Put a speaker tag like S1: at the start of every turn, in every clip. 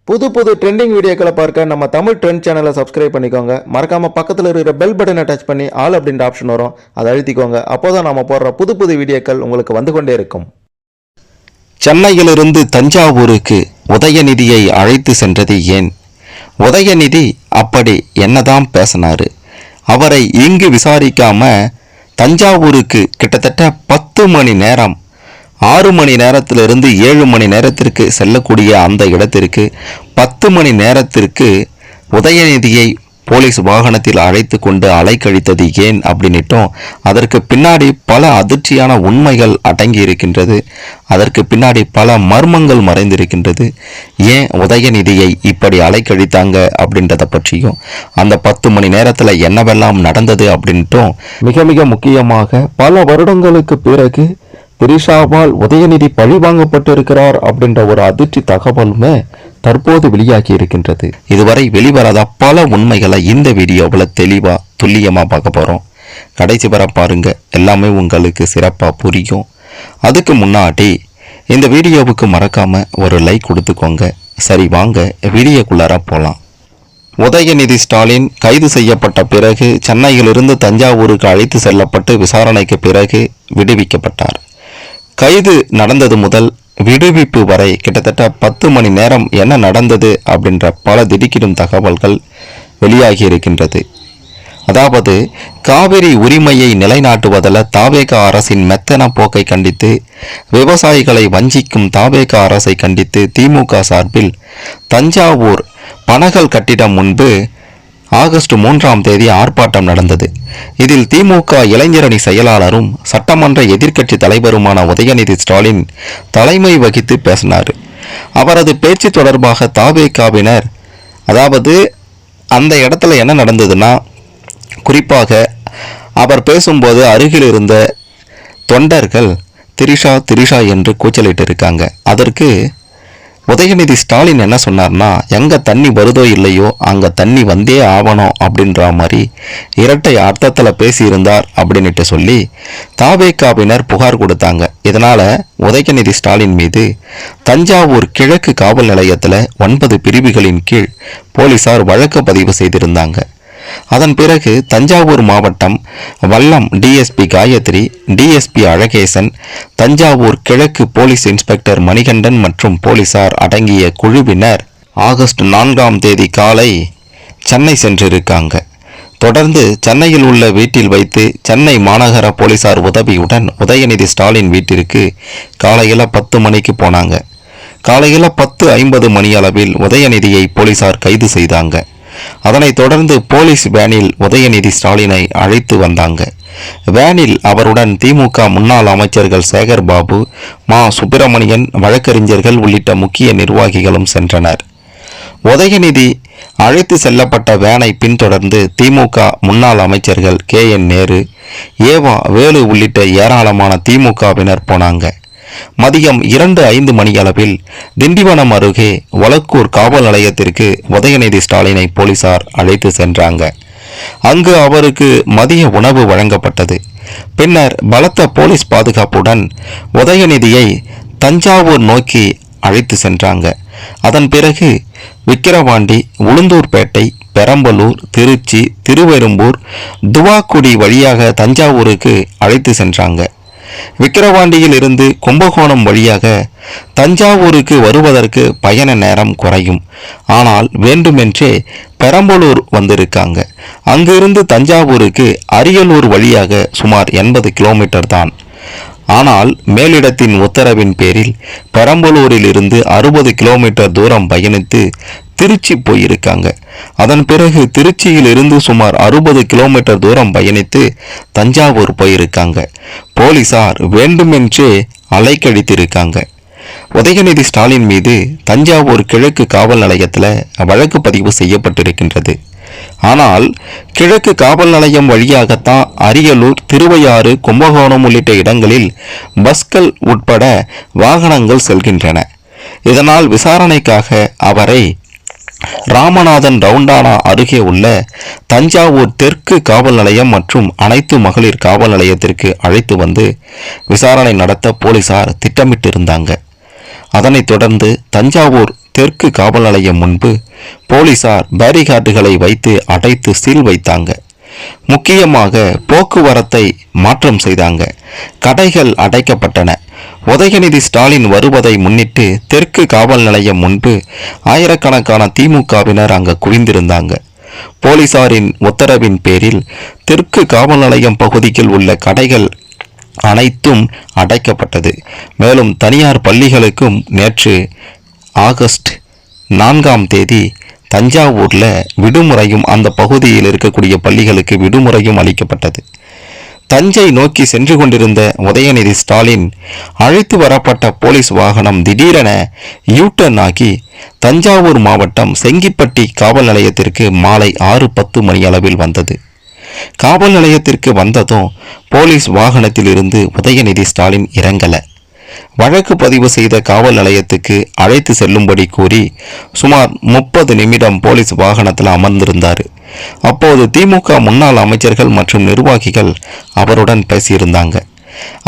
S1: புது புது ட்ரெண்டிங் வீடியோக்களை பார்க்க நம்ம தமிழ் ட்ரெண்ட் சேனலை சப்ஸ்கிரைப் பண்ணிக்கோங்க. மறக்காம பக்கத்தில் இருக்கிற பெல் பட்டனை டச் பண்ணி ஆல் அப்படின்ற ஆப்ஷன் வரும், அதை அழுத்திக்கோங்க. அப்போதான் நாம போடுற புது புது வீடியோக்கள் உங்களுக்கு வந்து கொண்டே இருக்கும்.
S2: சென்னையிலிருந்து தஞ்சாவூருக்கு உதயநிதியை அழைத்து சென்றது ஏன்? உதயநிதி அப்படி என்னதான் பேசினாரு? அவரை இங்கு விசாரிக்காம தஞ்சாவூருக்கு கிட்டத்தட்ட 10 மணி நேரம், 6 மணி நேரத்திலிருந்து 7 மணி நேரத்திற்கு செல்லக்கூடிய அந்த இடத்திற்கு 10 மணி நேரத்திற்கு உதயநிதியை போலீஸ் வாகனத்தில் அழைத்து கொண்டு அலைக்கழித்தது ஏன் அப்படின்னுட்டும், அதற்கு பின்னாடி பல அதிர்ச்சியான உண்மைகள் அடங்கி இருக்கின்றது. அதற்கு பின்னாடி பல மர்மங்கள் மறைந்திருக்கின்றது. ஏன் உதயநிதியை இப்படி அலைக்கழித்தாங்க அப்படின்றத பற்றியும், அந்த 10 மணி நேரத்தில் என்னவெல்லாம் நடந்தது அப்படின்ட்டும், மிக மிக முக்கியமாக பல வருடங்களுக்கு பிறகு திரிஷாவால் உதயநிதி பழிவாங்கப்பட்டிருக்கிறார் அப்படின்ற ஒரு அதிர்ச்சி தகவலுமே தற்போது வெளியாகி இருக்கின்றது. இதுவரை வெளிவராத பல உண்மைகளை இந்த வீடியோவில் தெளிவா துல்லியமா பார்க்க போறோம். கடைசி வரை பாருங்க, எல்லாமே உங்களுக்கு சிறப்பா புரியும். அதுக்கு முன்னாடி இந்த வீடியோவுக்கு மறக்காம ஒரு லைக் கொடுத்துக்கோங்க. சரி, வாங்க வீடியோக்குள்ளார போலாம். உதயநிதி ஸ்டாலின் கைது செய்யப்பட்ட பிறகு சென்னையிலிருந்து தஞ்சாவூருக்கு அழைத்து செல்லப்பட்டு விசாரணைக்கு பிறகு விடுவிக்கப்பட்டார். கைது நடந்தது முதல் விடுவிப்பு வரை கிட்டத்தட்ட 10 மணி நேரம் என்ன நடந்தது அப்படின்ற பல திடுக்கிடும் தகவல்கள் வெளியாகி இருக்கின்றது. அதாவது, காவிரி உரிமையை நிலைநாட்டுவதில் தாவேக அரசின் மெத்தன போக்கை கண்டித்து, விவசாயிகளை வஞ்சிக்கும் தாவேக அரசை கண்டித்து திமுக சார்பில் தஞ்சாவூர் பனகல் கட்டிடம் முன்பு ஆகஸ்ட் 3ஆம் தேதி ஆர்ப்பாட்டம் நடந்தது. இதில் திமுக இளைஞரணி செயலாளரும் சட்டமன்ற எதிர்க்கட்சி தலைவருமான உதயநிதி ஸ்டாலின் தலைமை வகித்து பேசினார். அவரது பேச்சு தொடர்பாக தாவேகாவினர், அதாவது அந்த இடத்துல என்ன நடந்ததுன்னா, குறிப்பாக அவர் பேசும்போது அருகில் இருந்த தொண்டர்கள் திரிஷா திரிஷா என்று கூச்சலிட்டு இருக்காங்க. அதற்கு உதயநிதி ஸ்டாலின் என்ன சொன்னார்னா, எங்க தண்ணி வருதோ இல்லையோ அங்க தண்ணி வந்தே ஆகணும் அப்படின்ற மாதிரி இரட்டை அர்த்தத்தில் பேசியிருந்தார் அப்படின்ட்டு சொல்லி தாவேகாவினர் புகார் கொடுத்தாங்க. இதனால உதயநிதி ஸ்டாலின் மீது தஞ்சாவூர் கிழக்கு காவல் நிலையத்தில் 9 பிரிவுகளின் கீழ் போலீசார் வழக்கு பதிவு செய்திருந்தாங்க. அதன் பிறகு தஞ்சாவூர் மாவட்டம் வல்லம் டிஎஸ்பி காயத்ரி, டிஎஸ்பி அழகேசன், தஞ்சாவூர் கிழக்கு போலீஸ் இன்ஸ்பெக்டர் மணிகண்டன் மற்றும் போலீசார் அடங்கிய குழுவினர் ஆகஸ்ட் 4ஆம் தேதி காலை சென்னை சென்றிருக்காங்க. தொடர்ந்து சென்னையில் உள்ள வீட்டில் வைத்து சென்னை மாநகர போலீசார் உதவியுடன் உதயநிதி ஸ்டாலின் வீட்டிற்கு காலையில் 10 மணிக்கு போனாங்க. காலையில் 10:50 மணி அளவில் உதயநிதியை போலீசார் கைது செய்தாங்க. அதனைத் தொடர்ந்து போலீஸ் வேனில் உதயநிதி ஸ்டாலினை அழைத்து வந்தாங்க. வேனில் அவருடன் திமுக முன்னாள் அமைச்சர்கள் சேகர் பாபு, மா சுப்பிரமணியன், வழக்கறிஞர்கள் உள்ளிட்ட முக்கிய நிர்வாகிகளும் சென்றனர். உதயநிதி அழைத்து செல்லப்பட்ட வேனை பின்தொடர்ந்து திமுக முன்னாள் அமைச்சர்கள் KN நேரு, ஏவா வேலு உள்ளிட்ட ஏராளமான திமுகவினர் போனாங்க. மதியம் 2:05 மணி அளவில் திண்டிவனம் அருகே வலக்கூர் காவல் நிலையத்திற்கு உதயநிதி ஸ்டாலினை போலீசார் அழைத்து சென்றாங்க. அங்கு அவருக்கு மதிய உணவு வழங்கப்பட்டது. பின்னர் பலத்த போலீஸ் பாதுகாப்புடன் உதயநிதியை தஞ்சாவூர் நோக்கி அழைத்து சென்றாங்க. அதன் பிறகு விக்கிரவாண்டி, உளுந்தூர்பேட்டை, பெரம்பலூர், திருச்சி, திருவெரும்பூர், துவாக்குடி வழியாக தஞ்சாவூருக்கு அழைத்து சென்றாங்க. விக்கிரவாண்டியில் இருந்து கும்பகோணம் வழியாக தஞ்சாவூருக்கு வருவதற்கு பயண நேரம் குறையும். ஆனால் வேண்டுமென்றே பெரம்பலூர் வந்திருக்காங்க. அங்கிருந்து தஞ்சாவூருக்கு அரியலூர் வழியாக சுமார் 80 கிலோமீட்டர் தான். ஆனால் மேலிடத்தின் உத்தரவின் பேரில் பெரம்பலூரில் இருந்து 60 கிலோமீட்டர் தூரம் பயணித்து திருச்சி போயிருக்காங்க. அதன் பிறகு திருச்சியில் இருந்து சுமார் 60 கிலோமீட்டர் தூரம் பயணித்து தஞ்சாவூர் போயிருக்காங்க. போலீசார் வேண்டுமென்றே அலைக்கழித்திருக்காங்க. உதயநிதி ஸ்டாலின் மீது தஞ்சாவூர் கிழக்கு காவல் நிலையத்தில் வழக்கு பதிவு செய்யப்பட்டிருக்கின்றது. ஆனால் கிழக்கு காவல் நிலையம் வழியாகத்தான் அரியலூர், திருவையாறு, கும்பகோணம் உள்ளிட்ட இடங்களில் பஸ்கள் உட்பட வாகனங்கள் செல்கின்றன. இதனால் விசாரணைக்காக அவரை ராமநாதன் ரவுண்டானா அருகே உள்ள தஞ்சாவூர் தெற்கு காவல் நிலையம் மற்றும் அனைத்து மகளிர் காவல் நிலையத்திற்கு அழைத்து வந்து விசாரணை நடத்த போலீசார் திட்டமிட்டிருந்தாங்க. அதனைத் தொடர்ந்து தஞ்சாவூர் தெற்கு காவல் நிலையம் முன்பு போலீசார் பேரிகார்டுகளை வைத்து அடைத்து சீல் வைத்தாங்க. முக்கியமாக போக்குவரத்தை மாற்றம் செய்தாங்க. கடைகள் அடைக்கப்பட்டன. உதயநிதி ஸ்டாலின் வருவதை முன்னிட்டு தெற்கு காவல் நிலையம் முன்பு ஆயிரக்கணக்கான திமுகவினர் அங்கு குவிந்திருந்தாங்க. போலீசாரின் உத்தரவின் பேரில் தெற்கு காவல் நிலையம் பகுதியில் உள்ள கடைகள் அனைத்தும் அடைக்கப்பட்டது. மேலும் தனியார் பள்ளிகளுக்கும் நேற்று ஆகஸ்ட் 4ஆம் தேதி தஞ்சாவூரில் விடுமுறையும், அந்த பகுதியில் இருக்கக்கூடிய பள்ளிகளுக்கு விடுமுறையும் அளிக்கப்பட்டது. தஞ்சை நோக்கி சென்று கொண்டிருந்த உதயநிதி ஸ்டாலின் அழைத்து வரப்பட்ட போலீஸ் வாகனம் திடீரென யூட்டர்ன் ஆகி தஞ்சாவூர் மாவட்டம் செங்கிப்பட்டி காவல் நிலையத்திற்கு மாலை 6:10 மணி அளவில் வந்தது. காவல் நிலையத்திற்கு வந்ததும் போலீஸ் வாகனத்தில் இருந்து உதயநிதி ஸ்டாலின் இறங்கல. வழக்கு பதிவு செய்த காவல் நிலையத்துக்கு அழைத்து செல்லும்படி கூறி சுமார் 30 நிமிடம் போலீஸ் வாகனத்தில் அமர்ந்திருந்தார். அப்போது திமுக முன்னாள் அமைச்சர்கள் மற்றும் நிர்வாகிகள் அவருடன் பேசியிருந்தாங்க.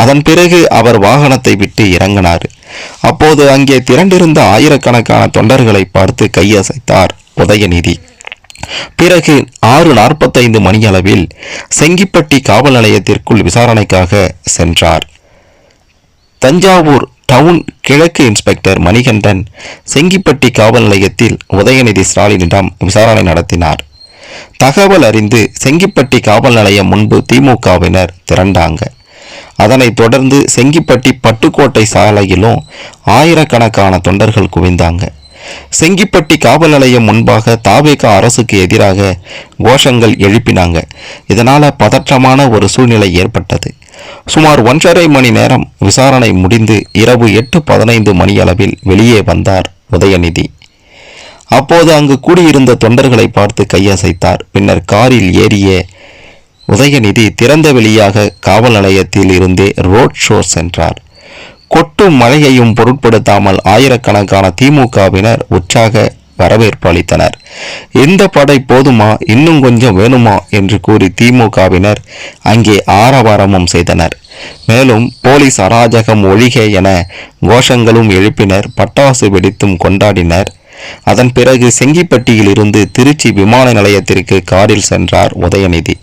S2: அதன் பிறகு அவர் வாகனத்தை விட்டு இறங்கினார். அப்போது அங்கே திரண்டிருந்த ஆயிரக்கணக்கான தொண்டர்களை பார்த்து கையசைத்தார் உதயநிதி. பிறகு 6:45 மணியளவில் செங்கிப்பட்டி காவல் நிலையத்திற்குள் விசாரணைக்காக சென்றார். தஞ்சாவூர் டவுன் கிழக்கு இன்ஸ்பெக்டர் மணிகண்டன் செங்கிப்பட்டி காவல் நிலையத்தில் உதயநிதி ஸ்டாலினிடம் விசாரணை நடத்தினார். தகவல் அறிந்து செங்கிப்பட்டி காவல் நிலையம் முன்பு திமுகவினர் திரண்டாங்க. அதனைத் தொடர்ந்து செங்கிப்பட்டி பட்டுக்கோட்டை சாலையிலும் ஆயிரக்கணக்கான தொண்டர்கள் குவிந்தாங்க. செங்கிப்பட்டி காவல் நிலையம் முன்பாக தாவேக அரசுக்கு எதிராக கோஷங்கள் எழுப்பினாங்க. இதனால பதற்றமான ஒரு சூழ்நிலை ஏற்பட்டது. சுமார் 1.5 மணி நேரம் விசாரணை முடிந்து இரவு 8:15 மணியளவில் வெளியே வந்தார் உதயநிதி. அப்போது அங்கு கூடியிருந்த தொண்டர்களை பார்த்து கையசைத்தார். பின்னர் காரில் ஏறிய உதயநிதி திறந்த வெளியாக காவல் நிலையத்தில் இருந்தே ரோட் ஷோ சென்றார். கொட்டும் மழையையும் பொருட்படுத்தாமல் ஆயிரக்கணக்கான திமுகவினர் உற்சாக வரவேற்பு அளித்தனர். இந்த படை போதுமா, இன்னும் கொஞ்சம் வேணுமா என்று கூறி திமுகவினர் அங்கே ஆரவாரமும் செய்தனர். மேலும் போலீஸ் அராஜகம் ஒழிக என கோஷங்களும் எழுப்பினர். பட்டாசு வெடித்தும் கொண்டாடினர். அதன் பிறகு செங்கிப்பட்டியில் இருந்து திருச்சி விமான நிலையத்திற்கு காரில் சென்றார் உதயநிதி.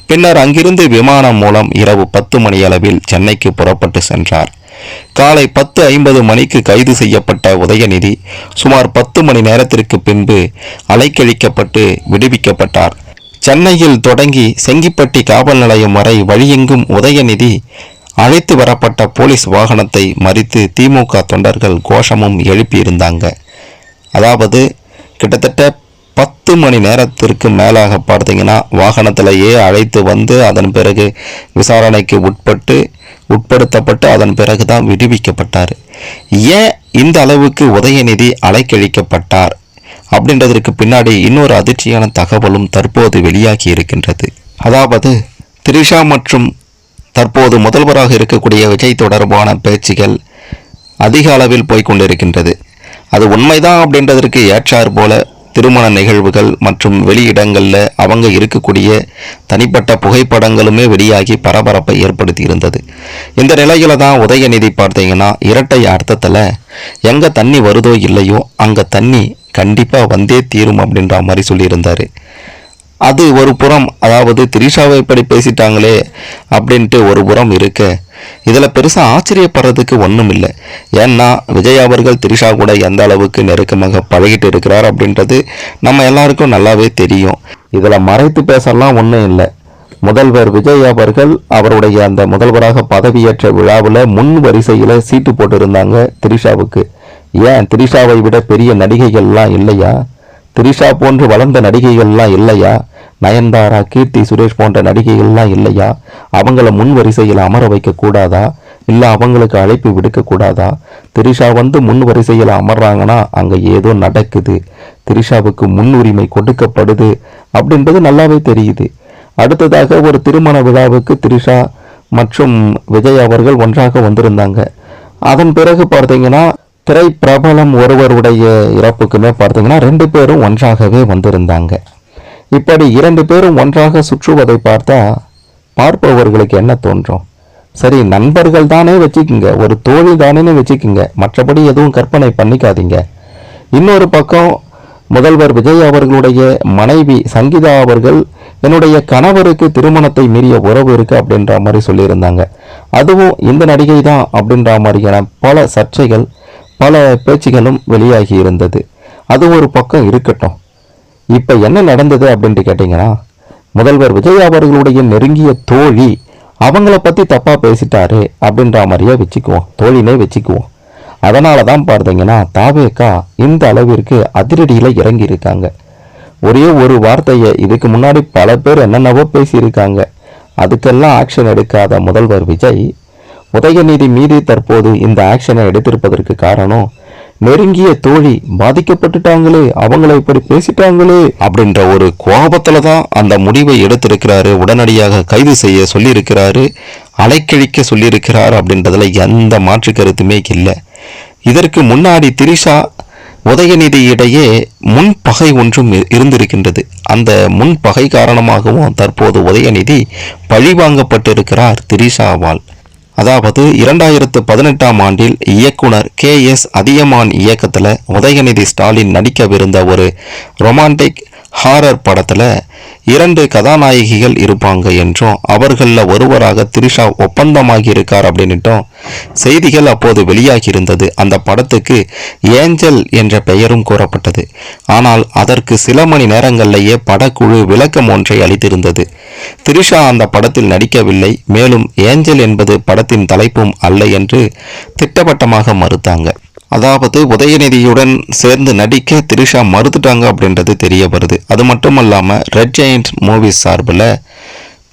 S2: பின்னர் அங்கிருந்து விமானம் மூலம் இரவு 10 மணியளவில் சென்னைக்கு புறப்பட்டு சென்றார். காலை 10:50 மணிக்கு கைது செய்யப்பட்ட உதயநிதி சுமார் 10 மணி நேரத்திற்கு பின்பு அலைக்கழிக்கப்பட்டு விடுவிக்கப்பட்டார். சென்னையில் தொடங்கி செங்கிப்பட்டி காவல் நிலையம் வரை வழியெங்கும் உதயநிதி அழைத்து வரப்பட்ட போலீஸ் வாகனத்தை மறித்து திமுக தொண்டர்கள் கோஷமும் எழுப்பியிருந்தாங்க. அதாவது கிட்டத்தட்ட 10 மணி நேரத்திற்கு மேலாக பார்த்தீங்கன்னா வாகனத்திலேயே அழைத்து வந்து அதன் பிறகு விசாரணைக்கு உட்படுத்தப்பட்டு அதன் பிறகுதான் விடுவிக்கப்பட்டார். ஏன் இந்த அளவுக்கு உதயநிதி அலைக்கழிக்கப்பட்டார் அப்படின்றதற்கு பின்னாடி இன்னொரு அதிர்ச்சியான தகவலும் தற்போது வெளியாகி இருக்கின்றது. அதாவது திரிஷா மற்றும் தற்போது முதல்வராக இருக்கக்கூடிய விஜய் தொடர்பான பேச்சுகள் அதிக அளவில் போய்கொண்டிருக்கின்றது. அது உண்மைதான் அப்படின்றதற்கு ஏற்றார் போல திருமண நிகழ்வுகள் மற்றும் வெளியிடங்களில் அவங்க இருக்கக்கூடிய தனிப்பட்ட புகைப்படங்களுமே வெளியாகி பரபரப்பை ஏற்படுத்தி இருந்தது. இந்த நிலையில தான் உதயநிதி பார்த்தீங்கன்னா இரட்டை அர்த்தத்தில் எங்கே தண்ணி வருதோ இல்லையோ அங்கே தண்ணி கண்டிப்பாக வந்தே தீரும் அப்படின்ற மாதிரி சொல்லியிருந்தார். அது ஒரு புறம், அதாவது திரிஷாவை இப்படி பேசிட்டாங்களே அப்படின்ட்டு ஒரு புறம் இருக்க, இதில் பெருசாக ஆச்சரியப்படுறதுக்கு ஒன்றும் இல்லை. ஏன்னா விஜய் அவர்கள் திரிஷா கூட எந்த அளவுக்கு நெருக்கமாக பழகிட்டு இருக்கிறார் அப்படின்றது நம்ம எல்லாருக்கும் நல்லாவே தெரியும். இதில் மறைத்து பேசலாம் ஒன்றும் இல்லை. முதல்வர் விஜய் அவர்கள் அவருடைய அந்த முதல்வராக பதவியேற்ற விழாவில் முன் வரிசையில் சீட்டு போட்டிருந்தாங்க திரிஷாவுக்கு. ஏன் திரிஷாவை விட பெரிய நடிகைகள்லாம் இல்லையா? திரிஷா போன்று வளர்ந்த நடிகைகள்லாம் இல்லையா? நயன்தாரா, கீர்த்தி சுரேஷ் போன்ற நடிகைகள்லாம் இல்லையா? அவங்கள முன் வரிசையில் அமர வைக்க கூடாதா? இல்லை அவங்களுக்கு அழைப்பு விடுக்க கூடாதா? திரிஷா வந்து முன் வரிசையில் அமர்றாங்கன்னா அங்கே ஏதோ நடக்குது, திரிஷாவுக்கு முன்னுரிமை கொடுக்கப்படுது அப்படின்றது நல்லாவே தெரியுது. அடுத்ததாக ஒரு திருமண விழாவுக்கு திரிஷா மற்றும் விஜய் அவர்கள் ஒன்றாக வந்திருந்தாங்க. அதன் பிறகு பார்த்தீங்கன்னா திரை பிரபலம் ஒருவருடைய இறப்புக்குமே பார்த்தீங்கன்னா 2 பேரும் ஒன்றாகவே வந்திருந்தாங்க. இப்படி 2 பேரும் ஒன்றாக சுற்றுவதை பார்த்தா பார்ப்பவர்களுக்கு என்ன தோன்றும்? சரி, நண்பர்கள் தானே வச்சுக்குங்க, ஒரு தோழி தானேன்னு வச்சுக்குங்க, மற்றபடி எதுவும் கற்பனை பண்ணிக்காதீங்க. இன்னொரு பக்கம் முதல்வர் விஜய் அவர்களுடைய மனைவி சங்கீதா அவர்கள் என்னுடைய கணவருக்கு திருமணத்தை மீறிய உறவு இருக்கு அப்படின்ற மாதிரி சொல்லியிருந்தாங்க. அதுவும் இந்த நடிகை தான் அப்படின்ற மாதிரியான பல சர்ச்சைகள், பல பேச்சுகளும் வெளியாகி இருந்தது. அது ஒரு பக்கம் இருக்கட்டும். இப்போ என்ன நடந்தது அப்படின்ட்டு கேட்டிங்கன்னா, முதல்வர் விஜய் அவர்களுடைய நெருங்கிய தோழி அவங்கள பற்றி தப்பாக பேசிட்டாரு அப்படின்ற மாதிரியே வச்சுக்குவோம், தோழினே வச்சுக்குவோம். அதனால தான் பார்த்தீங்கன்னா தாவேகா இந்த அளவிற்கு அதிரடியில் இறங்கி இருக்காங்க. ஒரே ஒரு வார்த்தையை இதுக்கு முன்னாடி பல பேர் என்னென்னவோ பேசியிருக்காங்க. அதுக்கெல்லாம் ஆக்ஷன் எடுக்காத முதல்வர் விஜய் உதயநிதி மீது தற்போது இந்த ஆக்ஷனை எடுத்திருப்பதற்கு காரணம், நெருங்கிய தோழி பாதிக்கப்பட்டுட்டாங்களே, அவங்கள இப்படி பேசிட்டாங்களே அப்படின்ற ஒரு கோபத்துல தான் அந்த முடிவை எடுத்திருக்கிறாரு. உடனடியாக கைது செய்ய சொல்லியிருக்கிறாரு, அலைக்கழிக்க சொல்லியிருக்கிறார் அப்படின்றதுல எந்த மாற்று கருத்துமே இல்லை. இதற்கு முன்னாடி திரிஷா உதயநிதி இடையே முன்பகை ஒன்றும் இருந்திருக்கின்றது. அந்த முன்பகை காரணமாகவும் தற்போது உதயநிதி பழிவாங்கப்பட்டிருக்கிறார் திரிஷாவால். அதாவது 2018ஆம் ஆண்டில் இயக்குனர் KS அதியமான் இயக்கத்தில் உதயநிதி ஸ்டாலின் நடிக்கவிருந்த ஒரு ரொமான்டிக் ஹாரர் படத்தில் 2 கதாநாயகிகள் இருப்பாங்க என்றும் அவர்களில் ஒருவராக திரிஷா ஒப்பந்தமாகி இருக்கார் அப்படின்னுட்டும் செய்திகள் அப்போது வெளியாகி இருந்தது. அந்த படத்துக்கு ஏஞ்சல் என்ற பெயரும் கூறப்பட்டது. ஆனால் அதற்கு சில மணி நேரங்களிலேயே படக்குழு விளக்கம் ஒன்றை அளித்திருந்தது. திரிஷா அந்த படத்தில் நடிக்கவில்லை, மேலும் ஏஞ்சல் என்பது படத்தின் தலைப்பும் அல்ல என்று திட்டவட்டமாக மறுத்தாங்க. அதாவது உதயநிதியுடன் சேர்ந்து நடிக்க திரிஷா மறுத்துட்டாங்க அப்படின்றது தெரிய வருது. அது மட்டும் இல்லாமல் ரெட் ஜெயண்ட் மூவிஸ் சார்பில்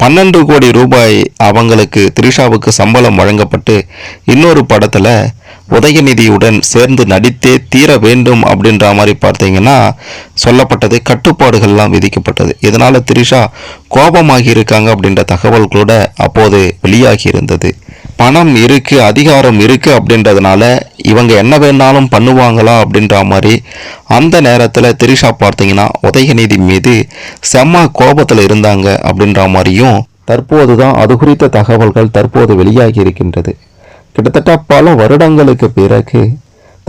S2: 12 கோடி ரூபாய் அவங்களுக்கு திரிஷாவுக்கு சம்பளம் வழங்கப்பட்டு இன்னொரு படத்தில் உதயநிதியுடன் சேர்ந்து நடித்தே தீர வேண்டும் அப்படின்ற மாதிரி பார்த்தீங்கன்னா சொல்லப்பட்டது, கட்டுப்பாடுகள்லாம் விதிக்கப்பட்டது. இதனால் திரிஷா கோபமாகி இருக்காங்க அப்படின்ற தகவல் கூட அப்போது வெளியாகி இருந்தது. பணம் இருக்கு, அதிகாரம் இருக்கு அப்படின்றதுனால இவங்க என்ன வேணாலும் பண்ணுவாங்களா அப்படின்ற மாதிரி அந்த நேரத்தில் திரிஷா பார்த்தீங்கன்னா உதயநிதி மீது செம்ம கோபத்தில் இருந்தாங்க அப்படின்ற மாதிரியும் தற்போது தான் அது குறித்த தகவல்கள் தற்போது வெளியாகி இருக்கின்றது. கிட்டத்தட்ட பல வருடங்களுக்கு பிறகு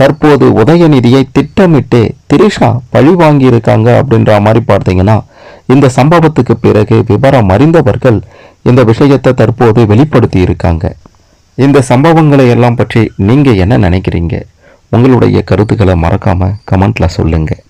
S2: தற்போது உதயநிதியை திட்டமிட்டு திரிஷா பழி வாங்கியிருக்காங்க அப்படின்ற மாதிரி பார்த்தீங்கன்னா இந்த சம்பவத்துக்கு பிறகு விவரம் அறிந்தவர்கள் இந்த விஷயத்தை தற்போது வெளிப்படுத்தி இருக்காங்க. இந்த சம்பவங்களை எல்லாம் பற்றி நீங்கள் என்ன நினைக்கிறீங்க? உங்களுடைய கருத்துக்களை மறக்காமல் கமெண்ட்டில் சொல்லுங்கள்.